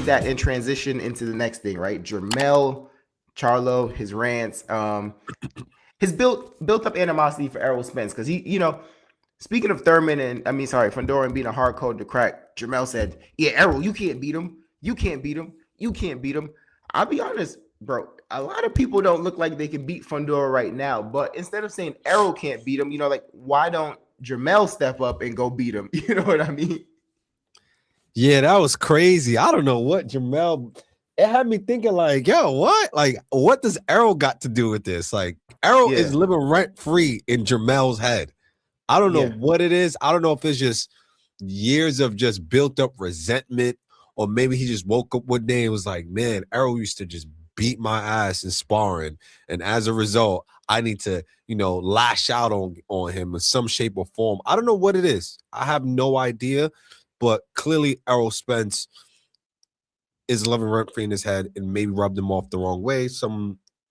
take that and transition into the next thing, right? Jermell, Charlo, his rants, his built up animosity for Errol Spence because speaking of Thurman and Fundora and being a hard code to crack, Jermell said, "Yeah, Errol, you can't beat him. You can't beat him. You can't beat him." I'll be honest, bro. A lot of people don't look like they can beat Fundora right now. But instead of saying Errol can't beat him, why don't Jermell step up and go beat him? You know what I mean? Yeah, that was crazy. I don't know what Jermell. It had me thinking like, yo, what? Like, what does Errol got to do with this? Like, Errol is living rent free in Jermell's head. I don't know what it is. I don't know if it's just years of just built up resentment, or maybe he just woke up one day and was like, man, Errol used to just beat my ass in sparring. And as a result, I need to, lash out on him in some shape or form. I don't know what it is. I have no idea. But clearly, Errol Spence is living rent free in his head and maybe rubbed him off the wrong way,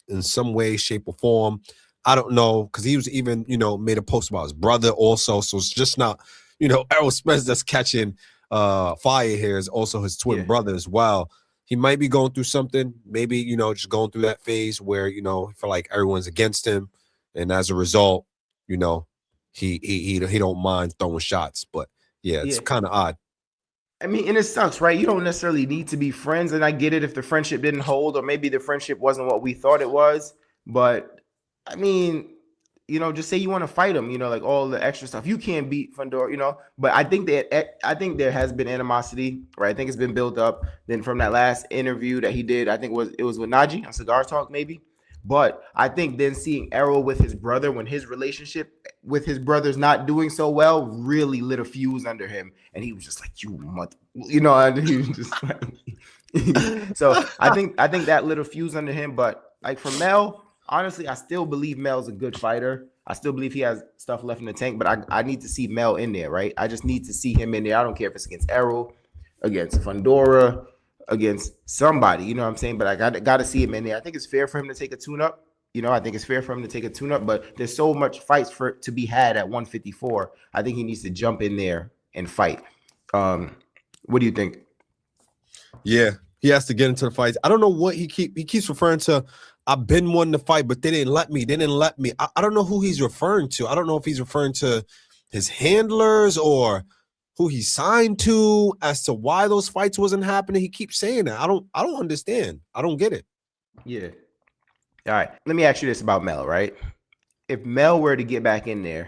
in some way, shape, or form. I don't know, because he was even, made a post about his brother also. So it's just not, Errol Spence that's catching fire here is also his twin brother as well. He might be going through something, maybe, just going through that phase where, he feel like everyone's against him. And as a result, he don't mind throwing shots. But yeah, it's kind of odd. I mean, and it sucks, right? You don't necessarily need to be friends. And I get it if the friendship didn't hold, or maybe the friendship wasn't what we thought it was. But I mean, just say you want to fight him, like all the extra stuff. You can't beat Fundora, but I think there has been animosity, right? I think it's been built up. Then from that last interview that he did, I think it was with Najee on Cigar Talk, maybe. But I think then seeing Errol with his brother, when his relationship with his brother's not doing so well, really lit a fuse under him, and he was just like, "You mother," and he was just like. So I think that lit a fuse under him. But like for Mel, honestly, I still believe Mel's a good fighter. I still believe he has stuff left in the tank, but I need to see Mel in there, right? I just need to see him in there. I don't care if it's against Errol, against Fundora, against somebody, you know what I'm saying? But I got to see him in there. I think it's fair for him to take a tune-up. I think it's fair for him to take a tune-up, but there's so much fights to be had at 154. I think he needs to jump in there and fight. What do you think? Yeah, he has to get into the fights. I don't know what he keeps referring to. I've been wanting to fight, but they didn't let me. I don't know who he's referring to. I don't know if he's referring to his handlers or who he signed to as to why those fights wasn't happening. He keeps saying that. I don't understand. I don't get it. Yeah. All right. Let me ask you this about Mel, right? If Mel were to get back in there,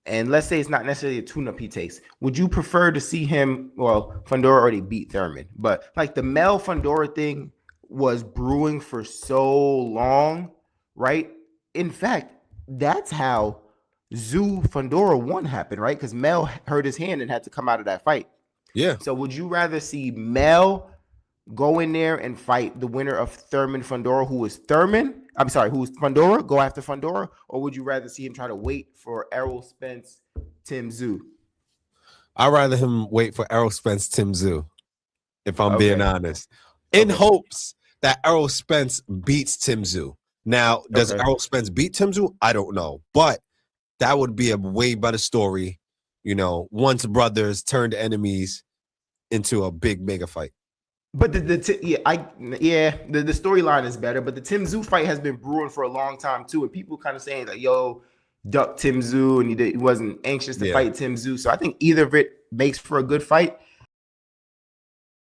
and let's say it's not necessarily a tune-up he takes, would you prefer to see him? Well, Fundora already beat Thurman, but like the Mel Fundora thing was brewing for so long, right? In fact, that's how Zoo Fundora 1 happened, right? Because Mel hurt his hand and had to come out of that fight. Yeah. So would you rather see Mel go in there and fight the winner of Thurman Fundora, who was Fundora, go after Fundora, or would you rather see him try to wait for Errol Spence, Tim Tszyu? I'd rather him wait for Errol Spence, Tim Tszyu, if I'm being honest, in hopes that Errol Spence beats Tim Tszyu. Now, does Errol Spence beat Tim Tszyu? I don't know, but that would be a way better story, once brothers turned enemies into a big mega fight. But the storyline is better. But the Tim Tszyu fight has been brewing for a long time too, and people kind of saying like, "Yo, duck Tim Tszyu," and he wasn't anxious to fight Tim Tszyu. So I think either of it makes for a good fight.